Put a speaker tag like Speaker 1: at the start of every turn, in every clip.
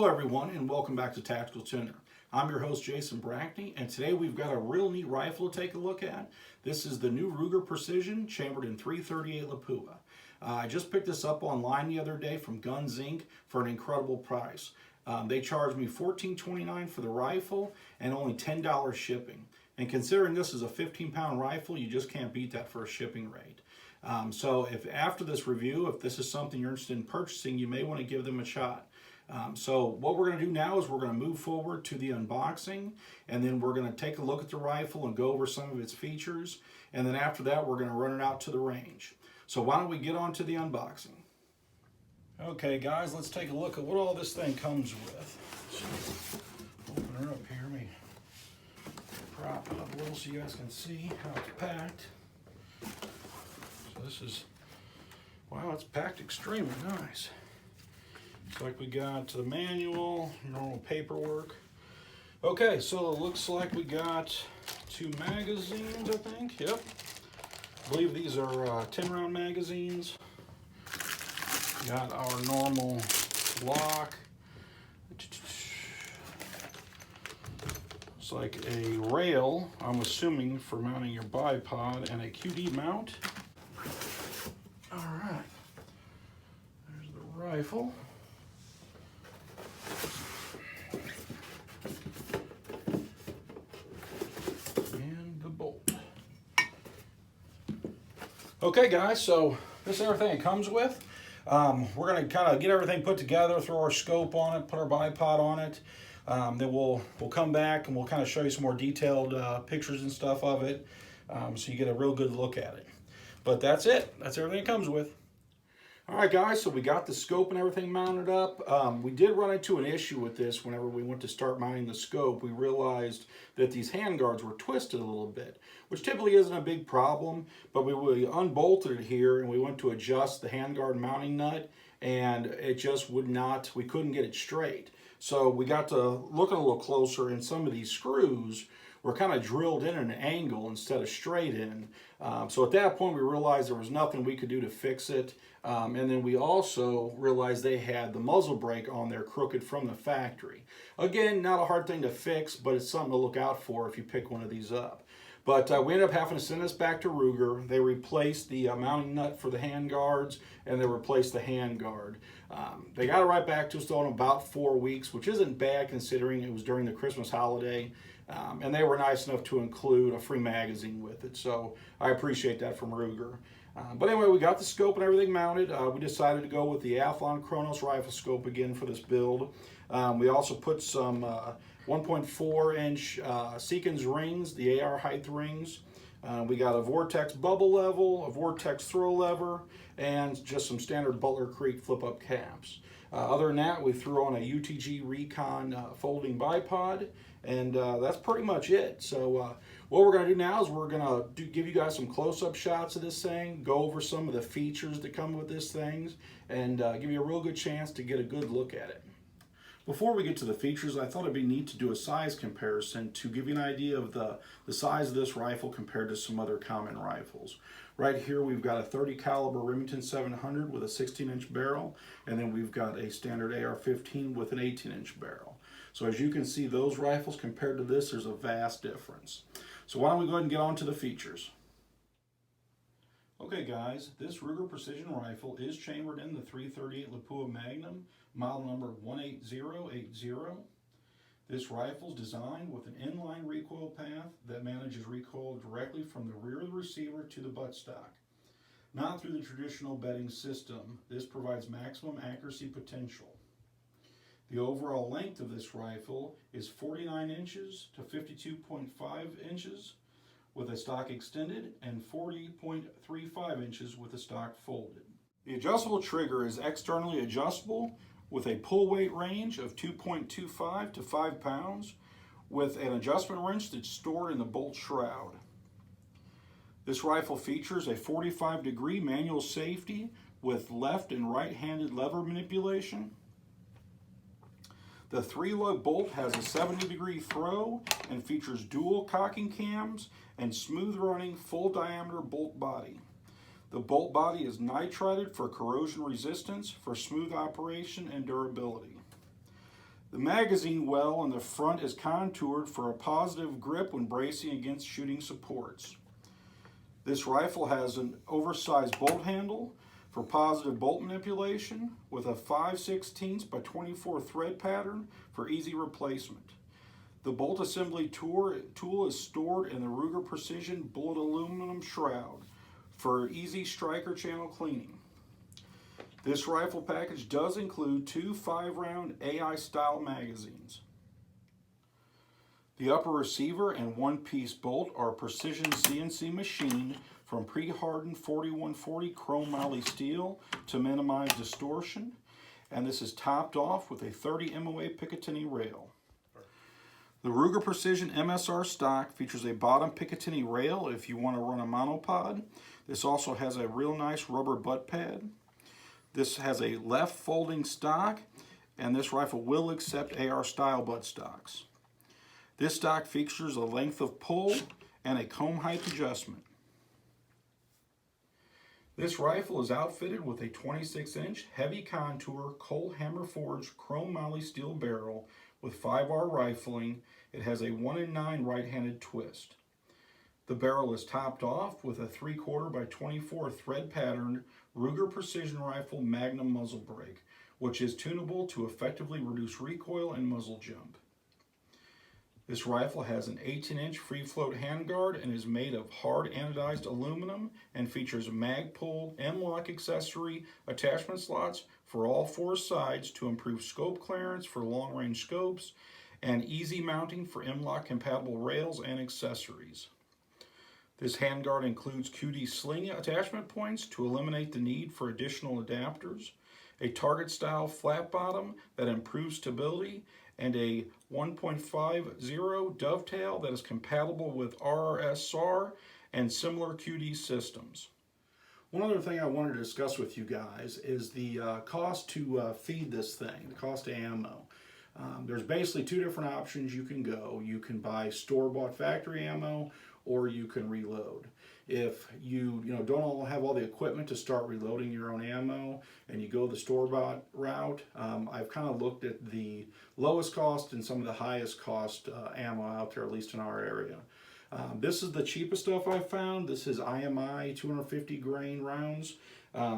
Speaker 1: everyone, and welcome back to Tactical Tuner. I'm your host Jason Brackney, and today we've got a real neat rifle to take a look at. This is the new Ruger Precision chambered in .338 Lapua. I just picked this up online the other day from Guns Inc. for an incredible price. They charged me $14.29 for the rifle and only $10 shipping. And considering this is a 15-pound rifle, you just can't beat that for a shipping rate. So if after this review, if this is something you're interested in purchasing, you may want to give them a shot. So what we're going to do now is we're going to move forward to the unboxing, and then we're going to take a look at the rifle and go over some of its features, and then after that we're going to run it out to the range. So why don't we get on to the unboxing. Okay guys, let's take a look at what all this thing comes with. So, open her up here, let me prop it up a little so you guys can see how it's packed. So this is, wow, it's packed extremely nice. Looks like we got the manual, normal paperwork. Okay, so it looks like we got 2 magazines, I think. Yep. I believe these are 10-round magazines. Got our normal lock. It's like a rail, I'm assuming, for mounting your bipod, and a QD mount. All right. There's the rifle. Okay guys, so this is everything it comes with. We're going to kind of get everything put together, throw our scope on it, put our bipod on it. Then we'll come back and we'll kind of show you some more detailed pictures and stuff of it, so you get a real good look at it. But that's it. That's everything it comes with. All right guys, so we got the scope and everything mounted up. We did run into an issue with this whenever we went to start mounting the scope. We realized that these handguards were twisted a little bit, which typically isn't a big problem, but we unbolted it here and we went to adjust the handguard mounting nut, and it just would not, we couldn't get it straight. So we got to looking a little closer, and some of these screws were kind of drilled in an angle instead of straight in. So at that point we realized there was nothing we could do to fix it. And then we also realized they had the muzzle brake on there crooked from the factory. Again, not a hard thing to fix, but it's something to look out for if you pick one of these up. But we ended up having to send this back to Ruger. They replaced the mounting nut for the hand guards, and they replaced the hand guard. They got it right back to us though in about 4 weeks, which isn't bad considering it was during the Christmas holiday. And they were nice enough to include a free magazine with it. So I appreciate that from Ruger. But anyway, we got the scope and everything mounted. We decided to go with the Athlon Cronus rifle scope again for this build. We also put some 1.4-inch Seekins rings, the AR height rings. We got a Vortex bubble level, a Vortex throw lever, and just some standard Butler Creek flip-up caps. Other than that, we threw on a UTG Recon folding bipod, and that's pretty much it. So what we're going to do now is we're going to give you guys some close-up shots of this thing, go over some of the features that come with this thing, and give you a real good chance to get a good look at it. Before we get to the features, I thought it'd be neat to do a size comparison to give you an idea of the size of this rifle compared to some other common rifles. Right here we've got a 30 caliber Remington 700 with a 16-inch barrel, and then we've got a standard AR-15 with an 18-inch barrel. So as you can see, those rifles compared to this, there's a vast difference. So why don't we go ahead and get on to the features. Okay guys, this Ruger Precision rifle is chambered in the .338 Lapua Magnum, model number 18080. This rifle is designed with an inline recoil path that manages recoil directly from the rear of the receiver to the buttstock. Not through the traditional bedding system, this provides maximum accuracy potential. The overall length of this rifle is 49 inches to 52.5 inches with a stock extended, and 40.35 inches with the stock folded. The adjustable trigger is externally adjustable with a pull weight range of 2.25 to 5 pounds with an adjustment wrench that's stored in the bolt shroud. This rifle features a 45-degree manual safety with left and right-handed lever manipulation. The 3-lug bolt has a 70-degree throw and features dual cocking cams and smooth running full diameter bolt body. The bolt body is nitrided for corrosion resistance for smooth operation and durability. The magazine well in the front is contoured for a positive grip when bracing against shooting supports. This rifle has an oversized bolt handle for positive bolt manipulation with a 5/16 by 24 thread pattern for easy replacement. The bolt assembly tool is stored in the Ruger Precision bullet aluminum shroud for easy striker channel cleaning. This rifle package does include 2 5-round AI-style magazines. The upper receiver and one-piece bolt are precision CNC machined from pre-hardened 4140 chrome moly steel to minimize distortion, and this is topped off with a 30 MOA Picatinny rail. The Ruger Precision MSR stock features a bottom Picatinny rail if you want to run a monopod. This also has a real nice rubber butt pad. This has a left folding stock, and this rifle will accept AR style butt stocks. This stock features a length of pull and a comb height adjustment. This rifle is outfitted with a 26-inch heavy contour Cole hammer forged chrome moly steel barrel with 5R rifling. It has a 1-in-9 right-handed twist. The barrel is topped off with a 3/4 by 24 thread patterned Ruger Precision Rifle Magnum muzzle brake, which is tunable to effectively reduce recoil and muzzle jump. This rifle has an 18-inch free float handguard and is made of hard anodized aluminum and features mag pull M-lock accessory attachment slots for all 4 sides to improve scope clearance for long-range scopes and easy mounting for M-lock compatible rails and accessories. This handguard includes QD sling attachment points to eliminate the need for additional adapters, a target style flat bottom that improves stability, and a 1.50 dovetail that is compatible with RRS-SAR and similar QD systems. One other thing I wanted to discuss with you guys is the cost to feed this thing, the cost of ammo. There's basically 2 different options you can go. You can buy store-bought factory ammo, or you can reload. If you don't have all the equipment to start reloading your own ammo and you go the store-bought route, I've kind of looked at the lowest cost and some of the highest cost ammo out there, at least in our area. This is the cheapest stuff I've found. This is IMI 250 grain rounds.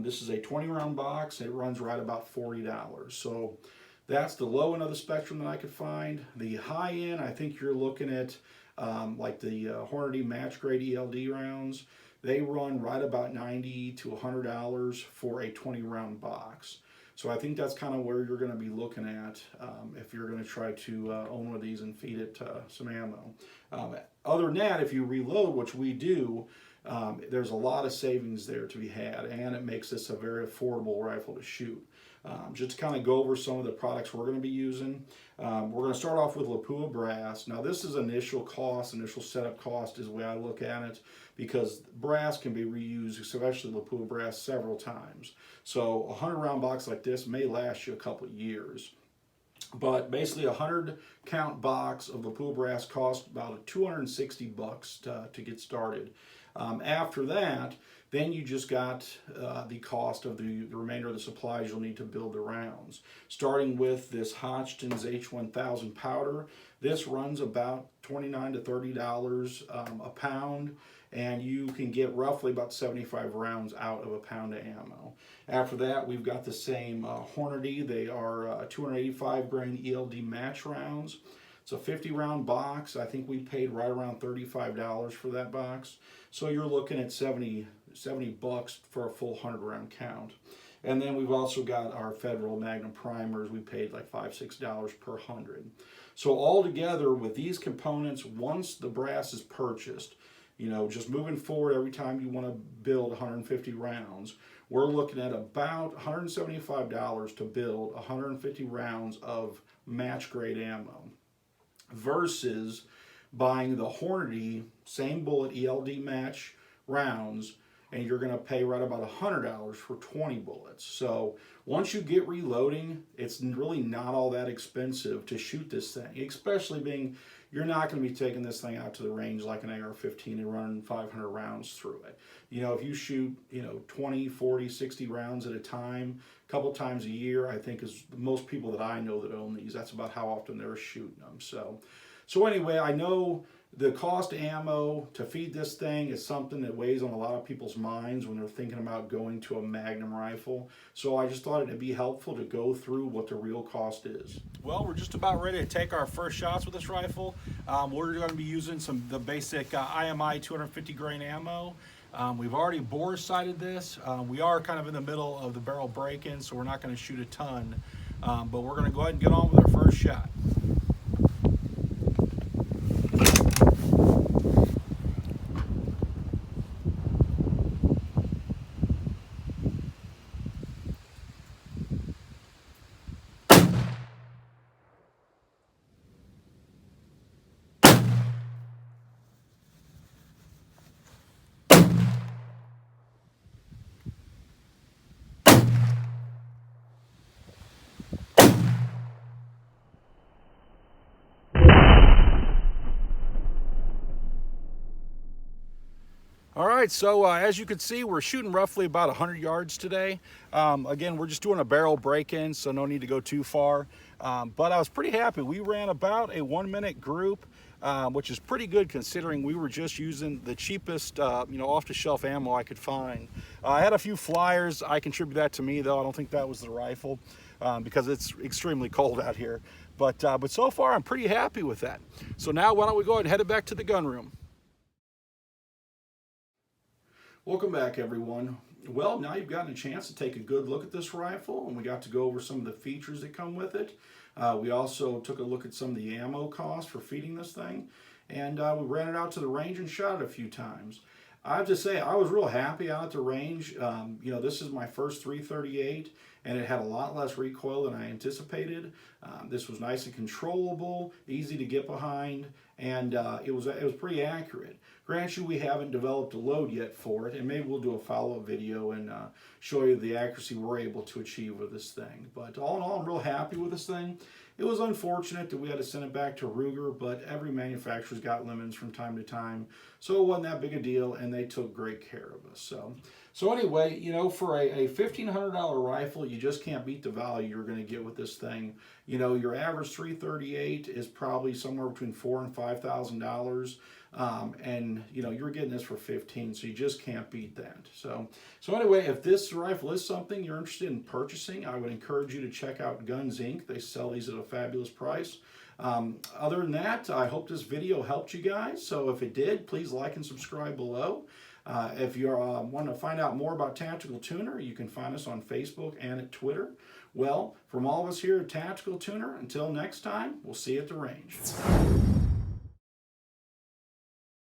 Speaker 1: This is a 20-round box. It runs right about $40. So that's the low end of the spectrum that I could find. The high end, I think you're looking at like the Hornady match grade ELD rounds. They run right about $90 to $100 for a 20-round box. So I think that's kind of where you're going to be looking at if you're going to try to own one of these and feed it some ammo. Other than that, if you reload, which we do, there's a lot of savings there to be had, and it makes this a very affordable rifle to shoot. Just to kind of go over some of the products we're going to be using. We're going to start off with Lapua brass. Now this is initial setup cost is the way I look at it, because brass can be reused, especially Lapua brass, several times. So a 100-round box like this may last you a couple of years. But basically a 100-count box of Lapua brass costs about $260 to get started. After that, then you just got the cost of the remainder of the supplies you'll need to build the rounds. Starting with this Hodgdon's H1000 powder, this runs about $29 to $30 a pound, and you can get roughly about 75 rounds out of a pound of ammo. After that, we've got the same Hornady. They are 285 grain ELD match rounds. It's a 50-round box. I think we paid right around $35 for that box. So you're looking at $70 for a full 100-round count. And then we've also got our Federal Magnum primers. We paid like $5-6 per 100. So all together with these components, once the brass is purchased, just moving forward every time you want to build 150 rounds, we're looking at about $175 to build 150 rounds of match grade ammo, versus buying the Hornady same bullet ELD match rounds and you're going to pay right about $100 for 20 bullets. So once you get reloading, it's really not all that expensive to shoot this thing, especially being you're not going to be taking this thing out to the range like an AR-15 and running 500 rounds through it. You know, if you shoot, 20, 40, 60 rounds at a time, a couple times a year, I think is most people that I know that own these, that's about how often they're shooting them. So anyway, I know the cost of ammo to feed this thing is something that weighs on a lot of people's minds when they're thinking about going to a Magnum rifle. So I just thought it'd be helpful to go through what the real cost is. Well, we're just about ready to take our first shots with this rifle. We're going to be using the basic IMI 250 grain ammo. We've already bore sighted this. We are kind of in the middle of the barrel break-in, so we're not going to shoot a ton. But we're going to go ahead and get on with our first shot. All right, so as you can see, we're shooting roughly about 100 yards today. Again, we're just doing a barrel break-in, so no need to go too far. But I was pretty happy. We ran about a 1-minute group, which is pretty good considering we were just using the cheapest, off-the-shelf ammo I could find. I had a few flyers. I contribute that to me, though. I don't think that was the rifle because it's extremely cold out here. But so far, I'm pretty happy with that. So now why don't we go ahead and head back to the gun room. Welcome back, everyone. Well, now you've gotten a chance to take a good look at this rifle, and we got to go over some of the features that come with it. We also took a look at some of the ammo costs for feeding this thing, and we ran it out to the range and shot it a few times. I have to say, I was real happy out at the range. This is my first .338, and it had a lot less recoil than I anticipated. This was nice and controllable, easy to get behind, and it was pretty accurate. Granted, we haven't developed a load yet for it, and maybe we'll do a follow-up video and show you the accuracy we're able to achieve with this thing. But all in all, I'm real happy with this thing. It was unfortunate that we had to send it back to Ruger, but every manufacturer's got lemons from time to time, so it wasn't that big a deal, and they took great care of us. So anyway, for a $1,500 rifle, you just can't beat the value you're going to get with this thing. Your average .338 is probably somewhere between $4,000 and $5,000. And you're getting this for 15, so you just can't beat that. So anyway, if this rifle is something you're interested in purchasing, I would encourage you to check out Guns Inc. They sell these at a fabulous price. Other than that, I hope this video helped you guys. So if it did, please like and subscribe below. If you want to find out more about Tactical Tuner, you can find us on Facebook and at Twitter. Well, from all of us here at Tactical Tuner, until next time, we'll see you at the range.